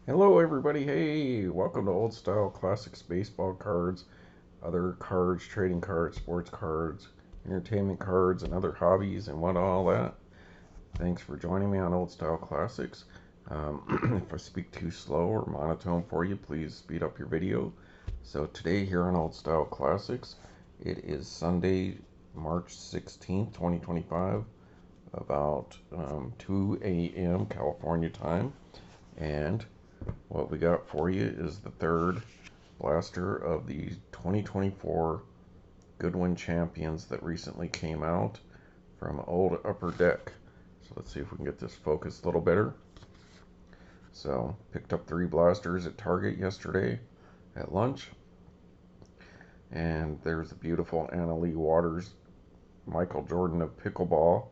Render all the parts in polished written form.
Hello everybody, hey, welcome to Old Style Classics Baseball Cards, other cards, trading cards, sports cards, entertainment cards, and other hobbies and what all that. Thanks for joining me on Old Style Classics. If I speak too slow or monotone for you, please speed up your video. So today here on Old Style Classics, it is Sunday, March 16th, 2025, about 2 a.m. California time, and what we got for you is the third blaster of the 2024 Goodwin Champions that recently came out from old Upper Deck. So let's see if we can get this focused a little better. So picked up 3 blasters at Target yesterday at lunch. And there's the beautiful Leigh Waters Michael Jordan of Pickleball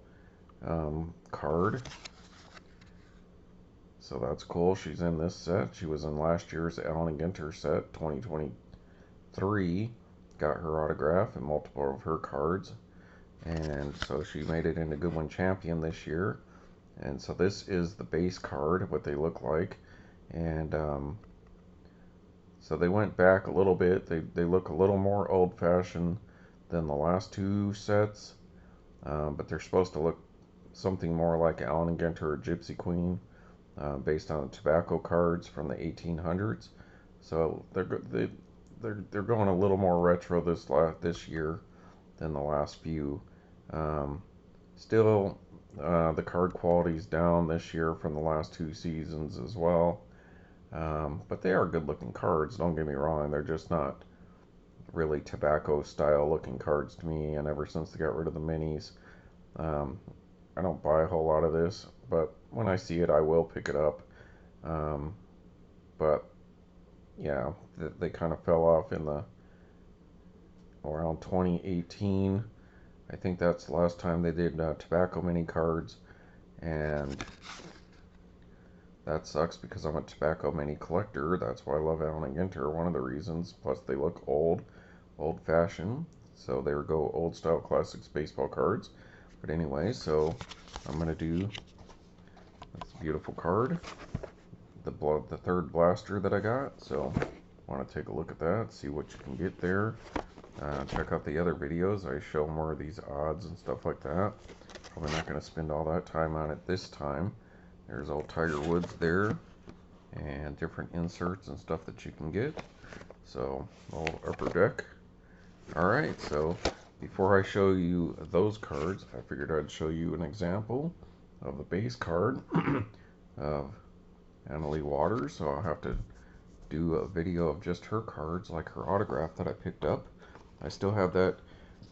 card. So that's cool. She's in this set. She was in last year's Allen Ginter set, 2023. Got her autograph and multiple of her cards. And so she made it into Goodwin Champion this year. And so this is the base card, what they look like. And so they went back a little bit. They look a little more old-fashioned than the last 2 sets. But they're supposed to look something more like Allen Ginter or Gypsy Queen. Based on the tobacco cards from the 1800s, so they're going a little more retro this year than the last few. Still, the card quality's down this year from the last 2 seasons as well, but they are good-looking cards. Don't get me wrong; they're just not really tobacco style looking cards to me. And ever since they got rid of the minis, I don't buy a whole lot of this, but when I see it, I will pick it up. But yeah, they kind of fell off in the around 2018. I think that's the last time they did tobacco mini cards, and that sucks because I'm a tobacco mini collector. That's why I love Allen Ginter. One of the reasons. Plus, they look old-fashioned. So they go old style classics baseball cards. But anyway, so I'm gonna do this beautiful card, the third blaster that I got. So want to take a look at that, see what you can get there. Check out the other videos. I show more of these odds and stuff like that. Probably not going to spend all that time on it this time. There's old Tiger Woods there, and different inserts and stuff that you can get. So old Upper Deck. Alright, so before I show you those cards, I figured I'd show you an example of the base card of Leigh Waters. So I'll have to do a video of just her cards, like her autograph that I picked up. I still have that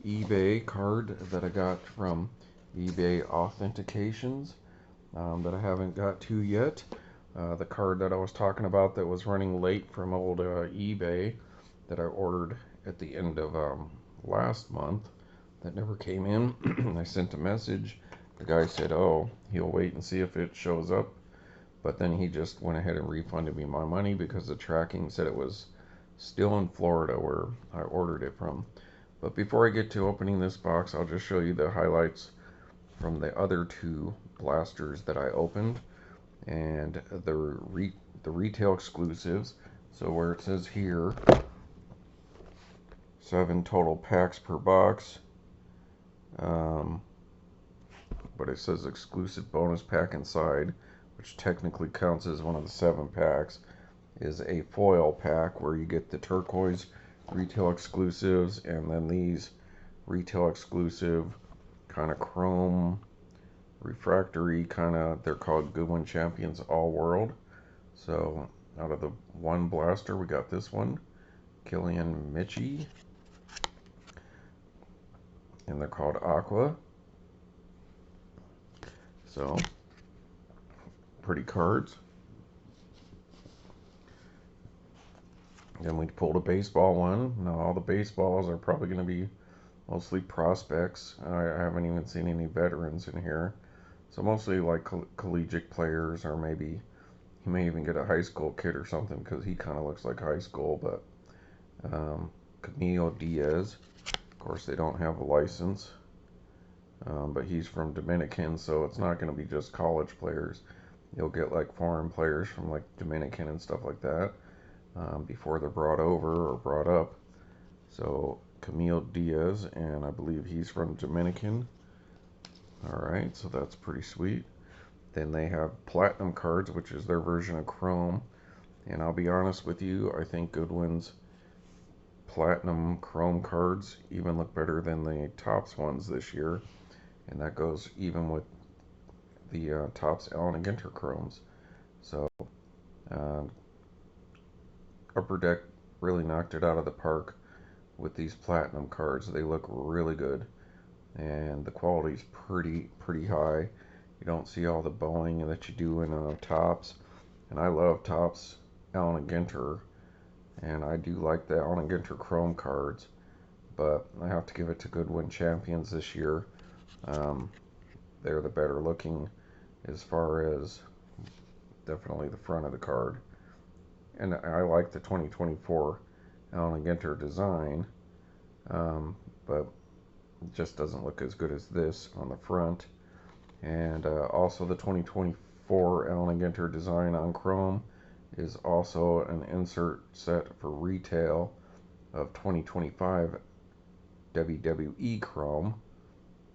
eBay card that I got from eBay Authentications that I haven't got to yet. The card that I was talking about that was running late from old eBay that I ordered at the end of last month that never came in. I sent a message. The guy said, oh, he'll wait and see if it shows up. But then he just went ahead and refunded me my money because the tracking said it was still in Florida where I ordered it from. But before I get to opening this box, I'll just show you the highlights from the other 2 blasters that I opened and the retail exclusives. So where it says here 7 total packs per box, but it says exclusive bonus pack inside, which technically counts as one of the 7 packs, is a foil pack where you get the turquoise retail exclusives and then these retail exclusive kind of chrome refractory they're called Goodwin Champions All World. So out of the 1 blaster, we got this one, Killian Mitchie, and they're called Aqua. So pretty cards. Then we pulled a baseball one. Now all the baseballs are probably going to be mostly prospects. I haven't even seen any veterans in here. So mostly like collegiate players, or maybe he may even get a high school kid or something because he kind of looks like high school. But Camilo Diaz, of course they don't have a license, but he's from Dominican, so it's not going to be just college players. You'll get like foreign players from like Dominican and stuff like that before they're brought over or brought up. So Camille Diaz, and I believe he's from Dominican. Alright, so that's pretty sweet. Then they have Platinum cards, which is their version of Chrome. And I'll be honest with you, I think Goodwin's Platinum Chrome cards even look better than the Topps ones this year. And that goes even with the Topps Allen & Ginter Chromes. So, uh, Upper Deck really knocked it out of the park with these Platinum cards. They look really good. And the quality's pretty high. You don't see all the bowing that you do in Topps. And I love Topps Allen & Ginter. And I do like the Allen & Ginter Chrome cards. But I have to give it to Goodwin Champions this year. They're the better looking as far as definitely the front of the card. And I like the 2024 Allen & Ginter design. But it just doesn't look as good as this on the front. And also the 2024 Allen & Ginter design on Chrome is also an insert set for retail of 2025 WWE Chrome.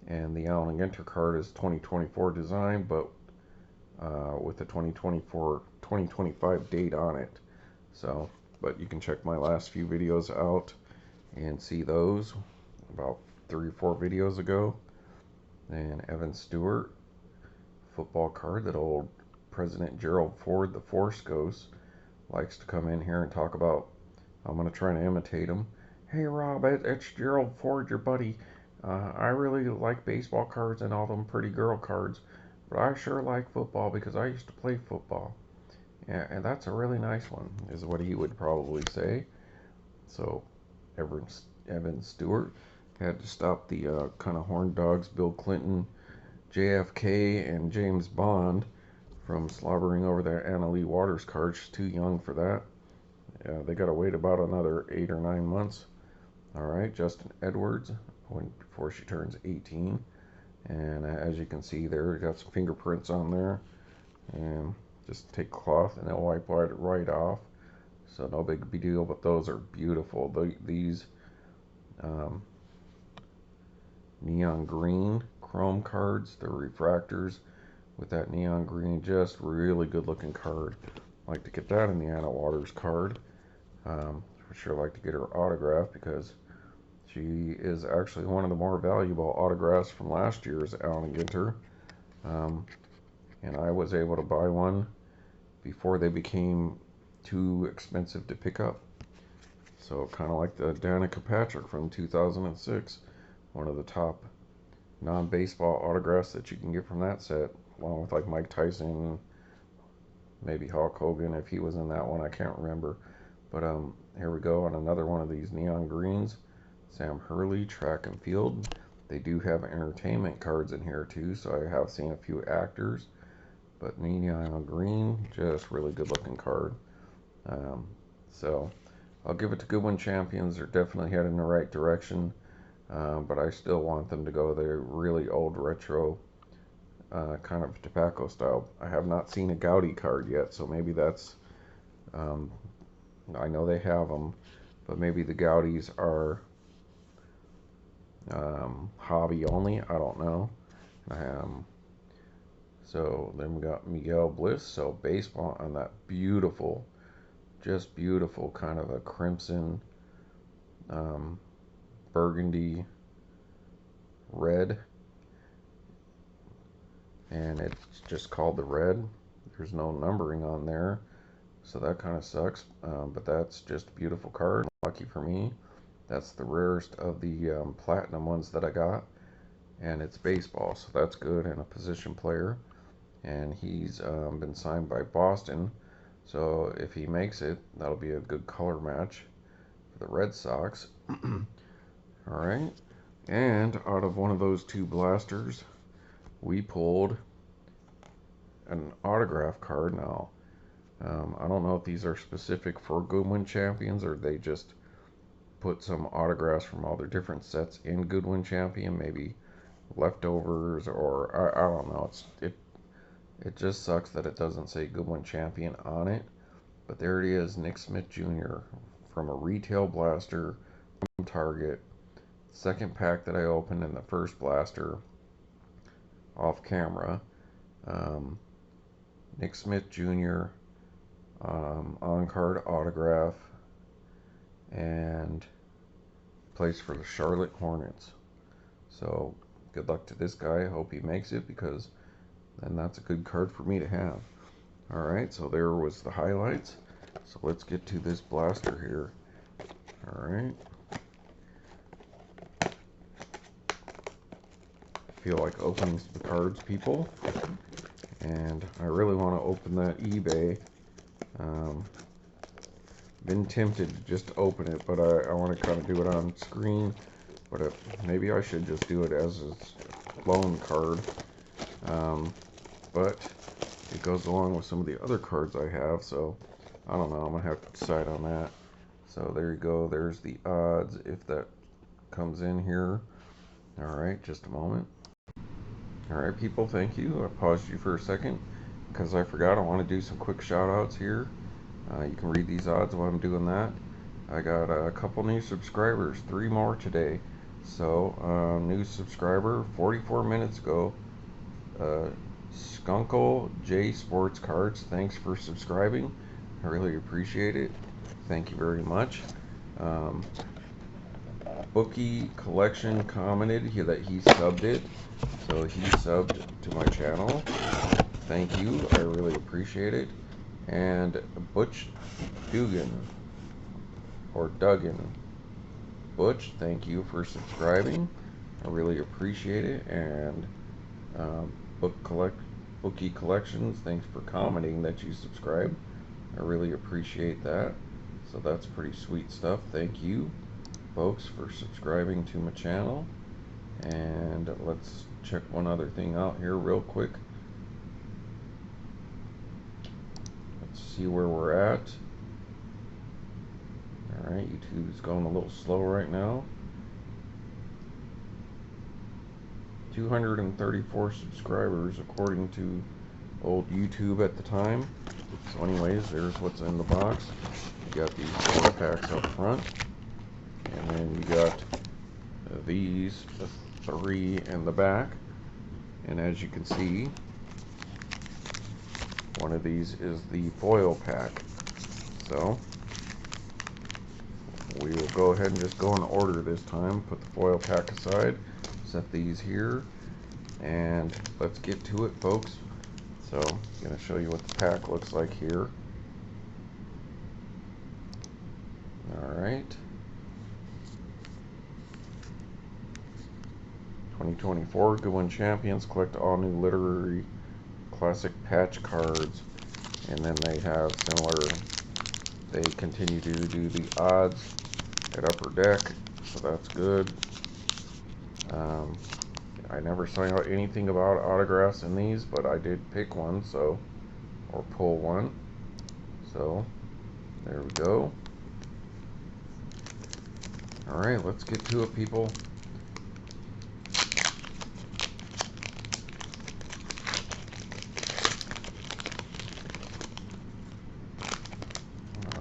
And the Allen & Ginter card is 2024 design, but with the 2025 date on it. So, but you can check my last few videos out and see those about 3 or 4 videos ago. And Evan Stewart football card that old President Gerald Ford, the Force Ghost, likes to come in here and talk about. I'm going to try and imitate him. Hey Rob, it's Gerald Ford, your buddy. I really like baseball cards and all them pretty girl cards, but I sure like football because I used to play football. Yeah, and that's a really nice one, is what he would probably say. So, Evan Stewart had to stop the kind of horn dogs, Bill Clinton, JFK, and James Bond from slobbering over their Anna Lee Waters card. She's too young for that. They got to wait about another 8 or 9 months. All right, Justin Edwards before she turns 18. And as you can see there, we got some fingerprints on there. And just take cloth and they'll wipe it right off. So no big deal, but those are beautiful. These neon green chrome cards, the refractors with that neon green, just really good looking card. Like to get that in the Anna Waters card. For sure like to get her autograph because she is actually one of the more valuable autographs from last year's Allen & Ginter. And I was able to buy one before they became too expensive to pick up. So kind of like the Danica Patrick from 2006, one of the top non-baseball autographs that you can get from that set, along with like Mike Tyson, maybe Hulk Hogan if he was in that one, I can't remember. But here we go on another one of these neon greens. Sam Hurley, track and field. They do have entertainment cards in here too, so I have seen a few actors. But neon green, just really good looking card. So I'll give it to Goodwin Champions. They're definitely heading in the right direction. But I still want them to go the really old retro kind of tobacco style. I have not seen a Gaudy card yet, so maybe that's, I know they have them, but maybe the Gaudis are hobby only. I don't know. So then we got Miguel Bliss. So baseball on that beautiful, just beautiful kind of a crimson, burgundy red, and it's just called the red. There's no numbering on there, so that kind of sucks. But that's just a beautiful card. Lucky for me, that's the rarest of the platinum ones that I got, and it's baseball, so that's good. And a position player, and he's been signed by Boston, so if he makes it, that'll be a good color match for the Red Sox. Alright, and out of one of those two blasters, we pulled an autograph card. Now, I don't know if these are specific for Goodwin Champions or they just put some autographs from all their different sets in Goodwin Champion, maybe leftovers, or I don't know. It just sucks that it doesn't say Goodwin Champion on it. But there it is, Nick Smith Jr. from a retail blaster from Target. Second pack that I opened in the first blaster off camera. Nick Smith Jr. On card autograph, and plays for the Charlotte Hornets. So good luck to this guy. I hope he makes it, because then that's a good card for me to have. Alright, so there was the highlights. So let's get to this blaster here. Alright. I feel like opening the cards, people. And I really want to open that eBay. Been tempted to just open it, but I want to kind of do it on screen. But maybe I should just do it as a loan card. But it goes along with some of the other cards I have, so I don't know. I'm going to have to decide on that. So there you go. There's the odds if that comes in here. Alright, just a moment. Alright, people, thank you. I paused you for a second because I forgot. I want to do some quick shout outs here. You can read these odds while I'm doing that. I got a couple new subscribers, 3 more today. So, new subscriber 44 minutes ago, Skunkle J Sports Cards. Thanks for subscribing. I really appreciate it. Thank you very much. Bookie Collection commented that he subbed it. So he subbed to my channel. Thank you. I really appreciate it. And Butch Dugan, or Duggan. Butch, thank you for subscribing. I really appreciate it. And Bookie Collections, thanks for commenting that you subscribe. I really appreciate that. So that's pretty sweet stuff. Thank you, folks, for subscribing to my channel. And let's check one other thing out here real quick. See where we're at. Alright, YouTube's going a little slow right now. 234 subscribers according to old YouTube at the time. So anyways, there's what's in the box. You got these 4 packs up front, and then you got these 3 in the back. And as you can see, one of these is the foil pack. So we will go ahead and just go in order this time. Put the foil pack aside, set these here, and let's get to it, folks. So I'm going to show you what the pack looks like here. Alright. 2024 Goodwin Champions. Collect all new literary classic patch cards. And then they have similar, they continue to do the odds at Upper Deck, so that's good. I never saw out anything about autographs in these, but I did pick one, so, or pull one. So there we go. Alright, let's get to it, people.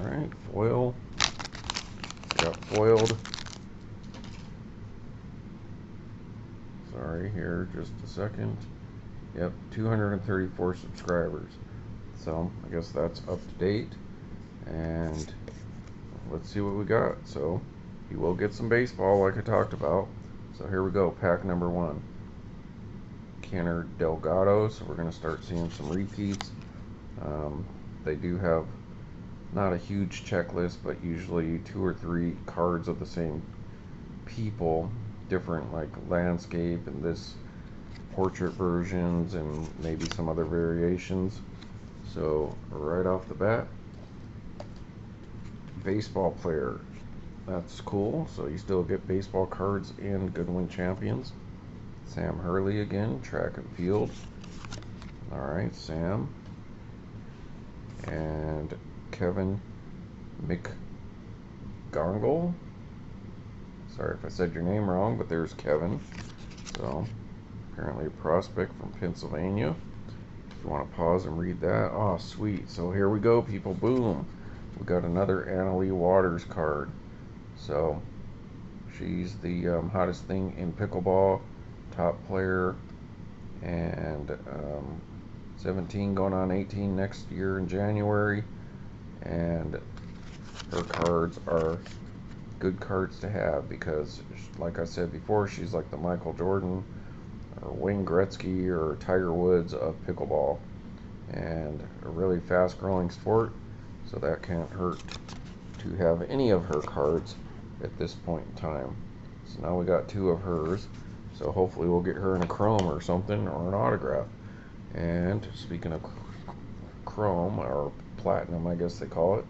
Alright, foil. Got foiled. Sorry, here, just a second. Yep, 234 subscribers. So, I guess that's up to date. And let's see what we got. So, you will get some baseball like I talked about. So, here we go, pack number 1. Kenner Delgado. So, we're going to start seeing some repeats. They do have not a huge checklist, but usually 2 or 3 cards of the same people, different like landscape and this portrait versions and maybe some other variations. So right off the bat, baseball player, that's cool. So you still get baseball cards in Goodwin Champions. Sam Hurley again, track and field. Alright, Sam. And Kevin McGongle. Sorry if I said your name wrong, but there's Kevin. So, apparently a prospect from Pennsylvania. If you want to pause and read that, oh sweet. So here we go, people. Boom. We got another Annalie Waters card. So she's the hottest thing in pickleball, top player, and 17 going on 18 next year in January. And her cards are good cards to have because, like I said before, she's like the Michael Jordan or Wayne Gretzky or Tiger Woods of pickleball, and a really fast growing sport, so that can't hurt to have any of her cards at this point in time. So now we got two of hers, so hopefully we'll get her in a chrome or something, or an autograph. And speaking of chrome, or platinum I guess they call it,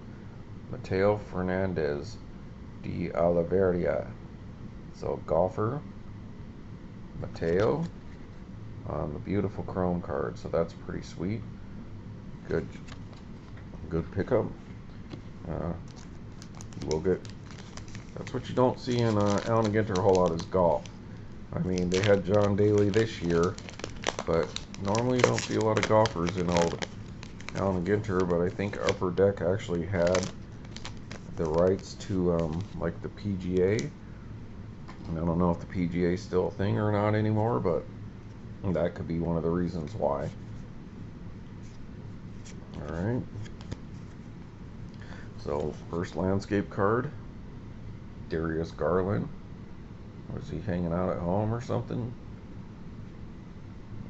Mateo Fernandez de Oliveira. So golfer Mateo on the beautiful chrome card, so that's pretty sweet. Good pickup. We'll get. That's what you don't see in Allen and Ginter a whole lot is golf. I mean, they had John Daly this year, but normally you don't see a lot of golfers in old Allen and Ginter. But I think Upper Deck actually had the rights to like the PGA. And I don't know if the PGA is still a thing or not anymore, but that could be one of the reasons why. Alright. So, first landscape card, Darius Garland. Was he hanging out at home or something?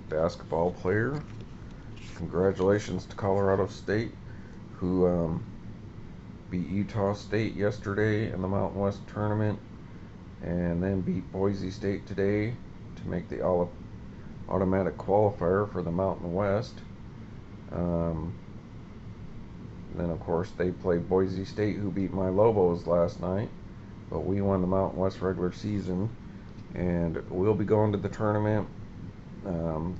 Basketball player. Congratulations to Colorado State, who beat Utah State yesterday in the Mountain West tournament, and then beat Boise State today to make the automatic qualifier for the Mountain West. Then of course they played Boise State, who beat my Lobos last night, but we won the Mountain West regular season, and we'll be going to the tournament.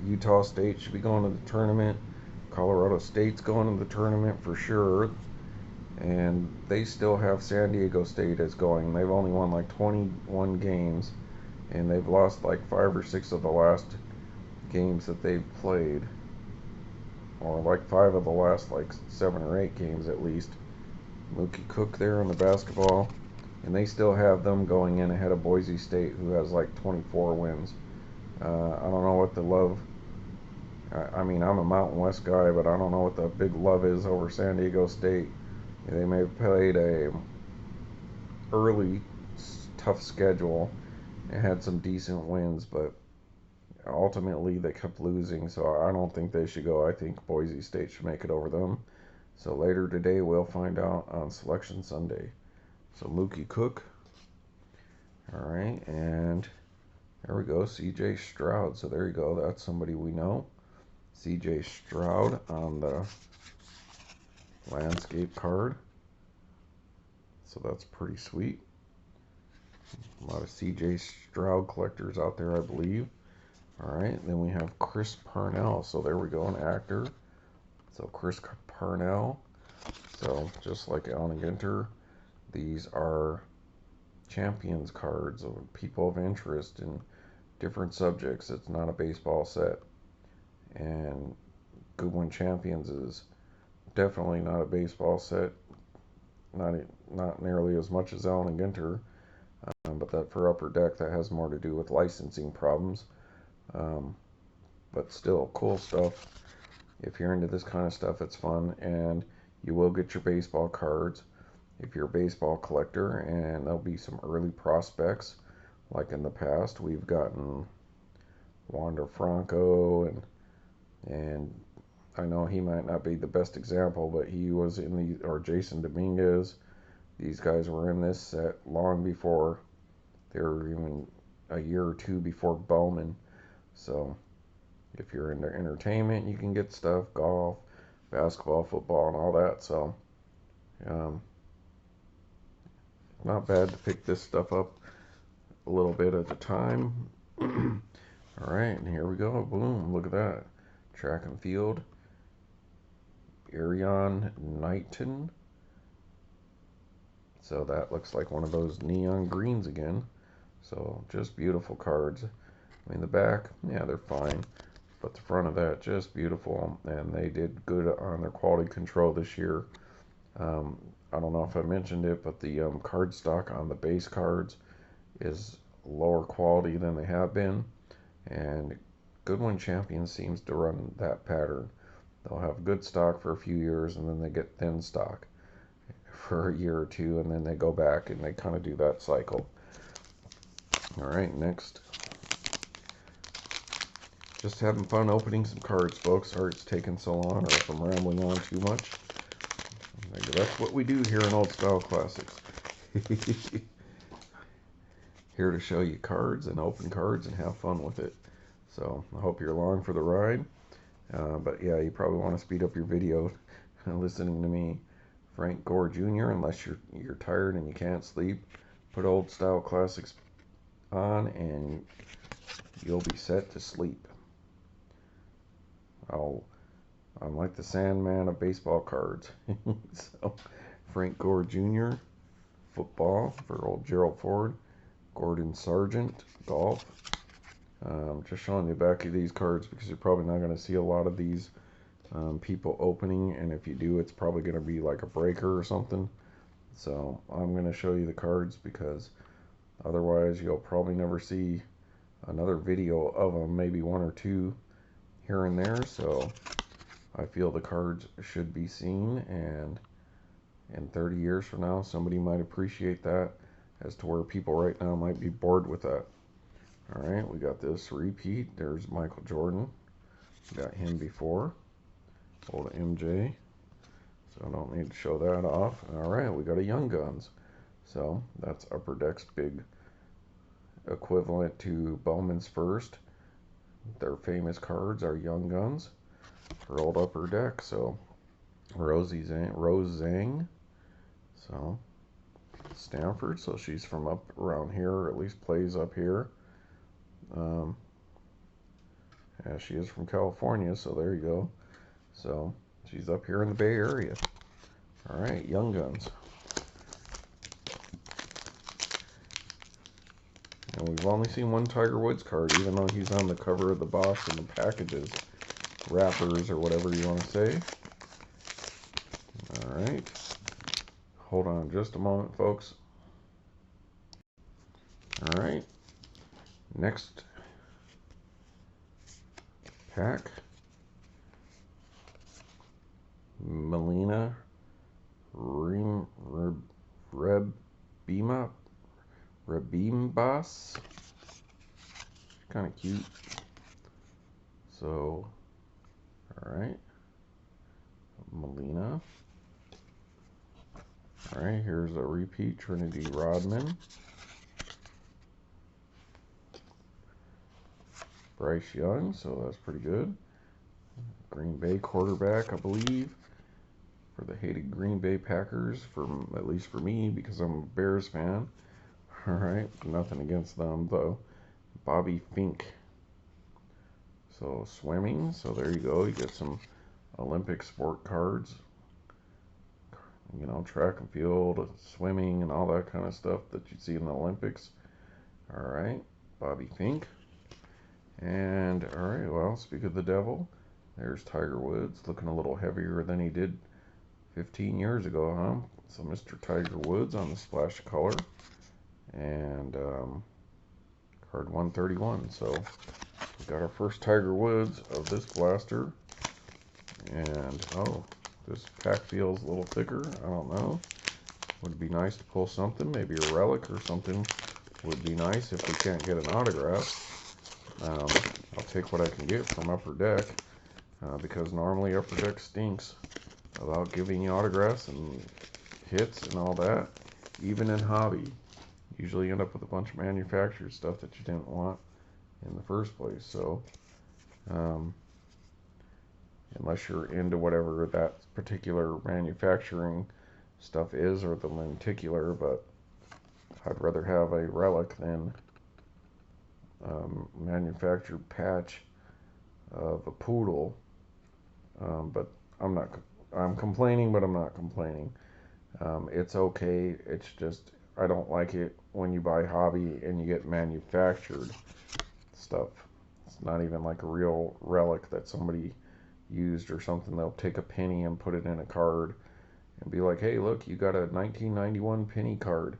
Utah State should be going to the tournament. Colorado State's going to the tournament for sure, and they still have San Diego State as going. They've only won like 21 games, and they've lost like 5 or 6 of the last games that they've played, or like 5 of the last like 7 or 8 games at least. Mookie Cook there in the basketball, and they still have them going in ahead of Boise State, who has like 24 wins. I don't know what the love. I mean, I'm a Mountain West guy, but I don't know what the big love is over San Diego State. They may have played a early tough schedule and had some decent wins, but ultimately they kept losing, so I don't think they should go. I think Boise State should make it over them. So later today we'll find out on Selection Sunday. So Mookie Cook. Alright, and there we go, CJ Stroud. So there you go, that's somebody we know. CJ Stroud on the landscape card. So that's pretty sweet. A lot of CJ Stroud collectors out there, I believe. Alright, then we have Chris Parnell. So there we go, an actor. So Chris Parnell. So just like Allen and Ginter, these are champions cards of people of interest in different subjects. It's not a baseball set. And Goodwin Champions is definitely not a baseball set. Not nearly as much as Allen and Ginter. But that for Upper Deck, that has more to do with licensing problems. But still, cool stuff. If you're into this kind of stuff, it's fun, and you will get your baseball cards if you're a baseball collector, and there'll be some early prospects. Like in the past, we've gotten Wander Franco, and I know he might not be the best example, but he was in the, or Jason Dominguez. These guys were in this set long before they were even a year or two before Bowman. So if you're into entertainment, you can get stuff, golf, basketball, football, and all that. So not bad to pick this stuff up a little bit at a time. Alright, and here we go. Boom, look at that. Track and field. Arion Knighton. So that looks like one of those neon greens again. So just beautiful cards. I mean, the back, yeah, they're fine. But the front of that, just beautiful. And they did good on their quality control this year. I don't know if I mentioned it, but the card stock on the base cards is lower quality than they have been. And Goodwin Champions seems to run that pattern. They'll have good stock for a few years, and then they get thin stock for a year or two, and then they go back, and they kind of do that cycle. All right, next. Just having fun opening some cards, folks. Sorry it's taking so long, or if I'm rambling on too much. That's what we do here in Old Style Classics. Here to show you cards and open cards and have fun with it. So I hope you're along for the ride. But yeah, you probably want to speed up your video listening to me, Frank Gore Jr. Unless you're tired and you can't sleep, put Old Style Classics on and you'll be set to sleep. I'm like the Sandman of baseball cards. So Frank Gore Jr. football for old Gerald Ford, Gordon Sargent golf. Just showing you the back of these cards because you're probably not going to see a lot of these people opening, and if you do, it's probably going to be like a breaker or something. So I'm going to show you the cards because otherwise you'll probably never see another video of them, maybe one or two here and there. So I feel the cards should be seen, and in 30 years from now somebody might appreciate that, as to where people right now might be bored with that. Alright, we got this repeat. There's Michael Jordan. Got him before. Old MJ. So I don't need to show that off. Alright, we got a Young Guns. So that's Upper Deck's big equivalent to Bowman's First. Their famous cards are Young Guns for old Upper Deck. So Rose Zhang. So Stanford. So she's from up around here, or at least plays up here. Yeah, she is from California, so there you go. So she's up here in the Bay Area. All right, Young Guns. And we've only seen one Tiger Woods card, even though he's on the cover of the box and the packages, wrappers, or whatever you want to say. All right. Hold on just a moment, folks. All right. Next pack. Melina Rebimbas. Kind of cute. So, alright. Melina. Alright, here's a repeat. Trinity Rodman. Bryce Young, so that's pretty good. Green Bay quarterback, I believe, for the hated Green Bay Packers, at least for me, because I'm a Bears fan. Alright, nothing against them, though. Bobby Fink. So, swimming, so there you go. You get some Olympic sport cards. You know, track and field, swimming, and all that kind of stuff that you see in the Olympics. Alright, Bobby Fink. And, alright, well, speak of the devil, there's Tiger Woods, looking a little heavier than he did 15 years ago, huh? So Mr. Tiger Woods on the splash of color. And, card 131. So, we got our first Tiger Woods of this blaster. And, oh, this pack feels a little thicker. I don't know. Would be nice to pull something, maybe a relic or something would be nice if we can't get an autograph. I'll take what I can get from Upper Deck, because normally Upper Deck stinks about giving you autographs and hits and all that. Even in hobby, usually end up with a bunch of manufactured stuff that you didn't want in the first place. So, unless you're into whatever that particular manufacturing stuff is, or the lenticular, but I'd rather have a relic than manufactured patch of a poodle. But I'm complaining, but I'm not complaining. It's okay. It's just, I don't like it when you buy hobby and you get manufactured stuff. It's not even like a real relic that somebody used or something. They'll take a penny and put it in a card and be like, hey, look, you got a 1991 penny card.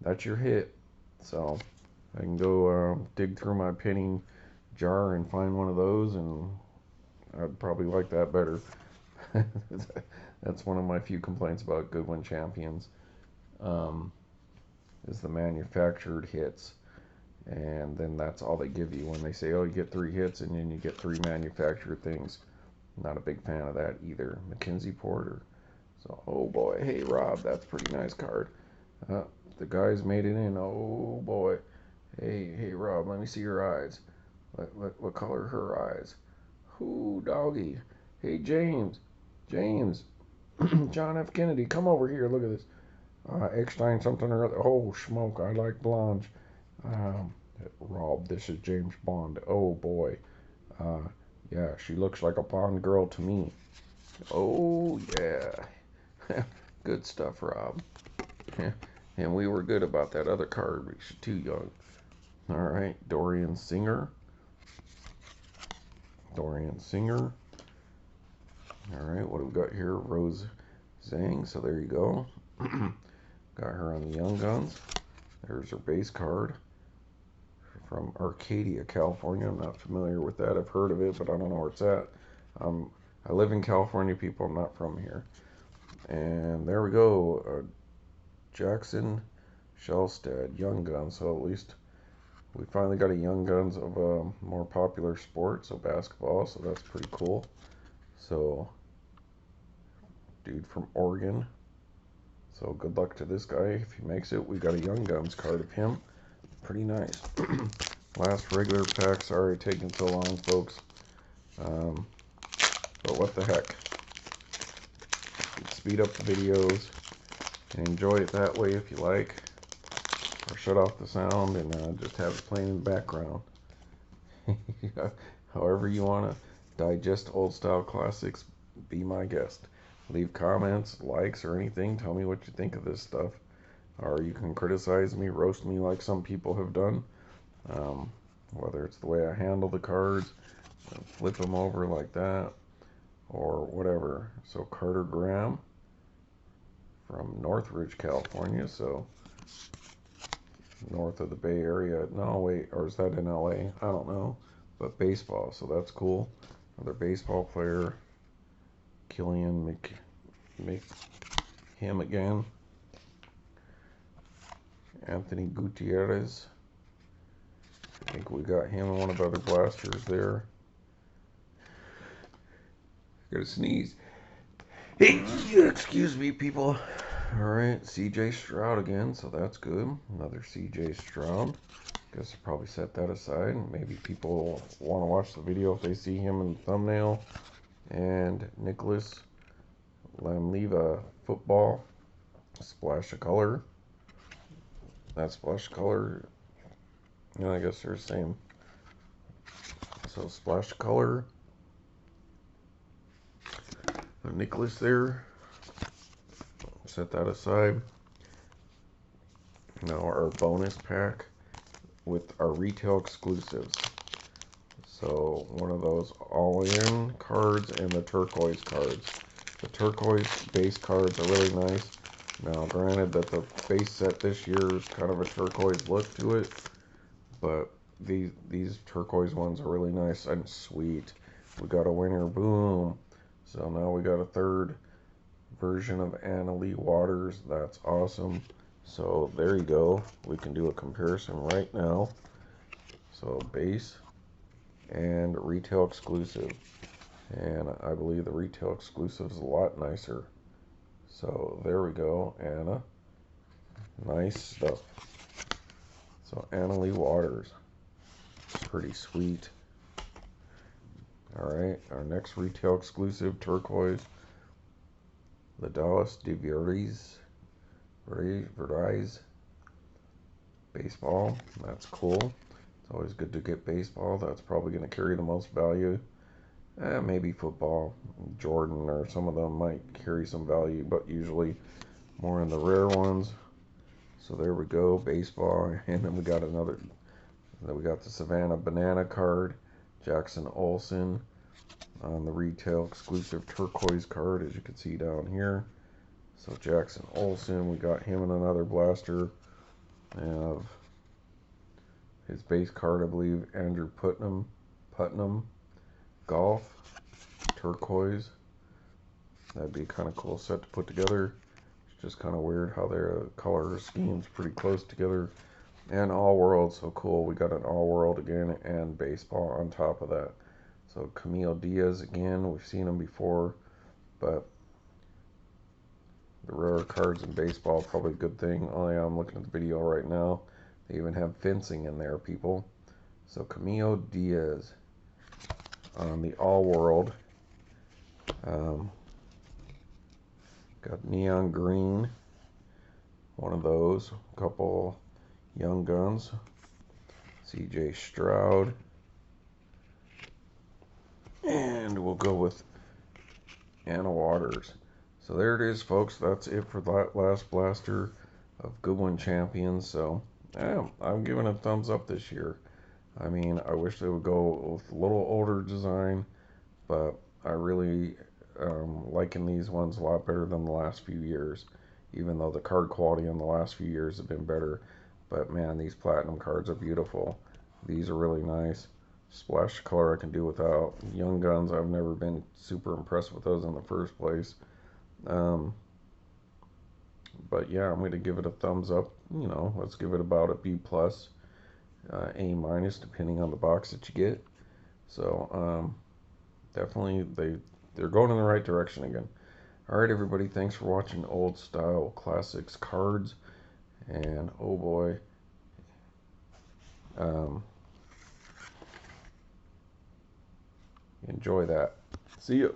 That's your hit. So I can go dig through my penny jar and find one of those, and I'd probably like that better. That's one of my few complaints about Goodwin Champions, is the manufactured hits. And then that's all they give you when they say, oh, you get 3 hits and then you get 3 manufactured things. Not a big fan of that either. Mackenzie Porter. So, oh boy, hey Rob, that's a pretty nice card. The guys made it in. Oh boy. Hey Rob, let me see your eyes. What color are her eyes? Whoo, doggy. Hey James. John F. Kennedy, come over here. Look at this. Eckstein something or other. Oh, smoke. I like blondes. Rob, this is James Bond. Oh boy. Yeah, she looks like a Bond girl to me. Oh yeah. Good stuff, Rob. And we were good about that other card, but she's too young. Alright, Dorian Singer. Alright, what do we got here? Rose Zhang. So there you go. Got her on the Young Guns. There's her base card from Arcadia, California. I'm not familiar with that. I've heard of it, but I don't know where it's at. I live in California, people. I'm not from here. And there we go. Jackson Shellstead, Young Guns. So at least we finally got a Young Guns of a more popular sport, so basketball. So that's pretty cool. So, dude from Oregon. So good luck to this guy if he makes it. We got a Young Guns card of him. Pretty nice. Last regular pack. Sorry taking so long, folks. But what the heck. Speed up the videos and enjoy it that way if you like. Or shut off the sound and just have it playing in the background. However you want to digest old style classics, be my guest. Leave comments, likes, or anything. Tell me what you think of this stuff. Or you can criticize me, roast me like some people have done. Whether it's the way I handle the cards, flip them over like that, or whatever. So Carter Graham from Northridge, California. So north of the Bay Area. No, wait, or is that in LA? I don't know. But baseball, so that's cool. Another baseball player. Killian him again. Anthony Gutierrez. I think we got him and one of the other blasters there. Gotta sneeze. Hey, excuse me, people. Alright, CJ Stroud again, so that's good. Another CJ Stroud. Guess I'll probably set that aside. Maybe people want to watch the video if they see him in the thumbnail. And Nicholas Lamleva football. Splash of color. That splash of color. Yeah, I guess they're the same. So splash of color. Nicholas there. Set that aside. Now our bonus pack with our retail exclusives. So one of those all-in cards and the turquoise cards. The turquoise base cards are really nice. Now granted that the base set this year is kind of a turquoise look to it, but these turquoise ones are really nice and sweet. We got a winner, boom. So now we got a third version of Anna Leigh Waters. That's awesome. So there you go. We can do a comparison right now. So base and retail exclusive. And I believe the retail exclusive is a lot nicer. So there we go, Anna. Nice stuff. So Anna Leigh Waters. Pretty sweet. Alright, our next retail exclusive, turquoise. The Dallas DeVries baseball. That's cool. It's always good to get baseball. That's probably going to carry the most value. Maybe football. Jordan or some of them might carry some value, but usually more in the rare ones. So there we go, baseball. And then we got another. Then we got the Savannah Banana card. Jackson Olsen on the retail exclusive turquoise card, as you can see down here. So Jackson Olsen, we got him in another blaster. We have his base card, I believe, Andrew Putnam, golf, turquoise. That'd be a kind of cool set to put together. It's just kind of weird how their color scheme's pretty close together. And all world, so cool. We got an all world again and baseball on top of that. So Camille Diaz again, we've seen him before, but the rare cards in baseball, probably a good thing. Oh yeah, I'm looking at the video right now. They even have fencing in there, people. So Camille Diaz on the all world. Got neon green, one of those. A couple young guns. CJ Stroud. And we'll go with Anna Waters. So there it is, folks. That's it for that last blaster of Goodwin Champions. So yeah, I'm giving it a thumbs up this year. I mean, I wish they would go with a little older design, but I really liking these ones a lot better than the last few years, even though the card quality in the last few years have been better. But man, these platinum cards are beautiful. These are really nice. Splash color I can do without. Young Guns, I've never been super impressed with those in the first place. But yeah, I'm going to give it a thumbs up. You know, let's give it about a B plus, A minus, depending on the box that you get. So definitely they're going in the right direction again. All right, everybody, thanks for watching Old Style Classics Cards. And oh boy, enjoy that. See ya.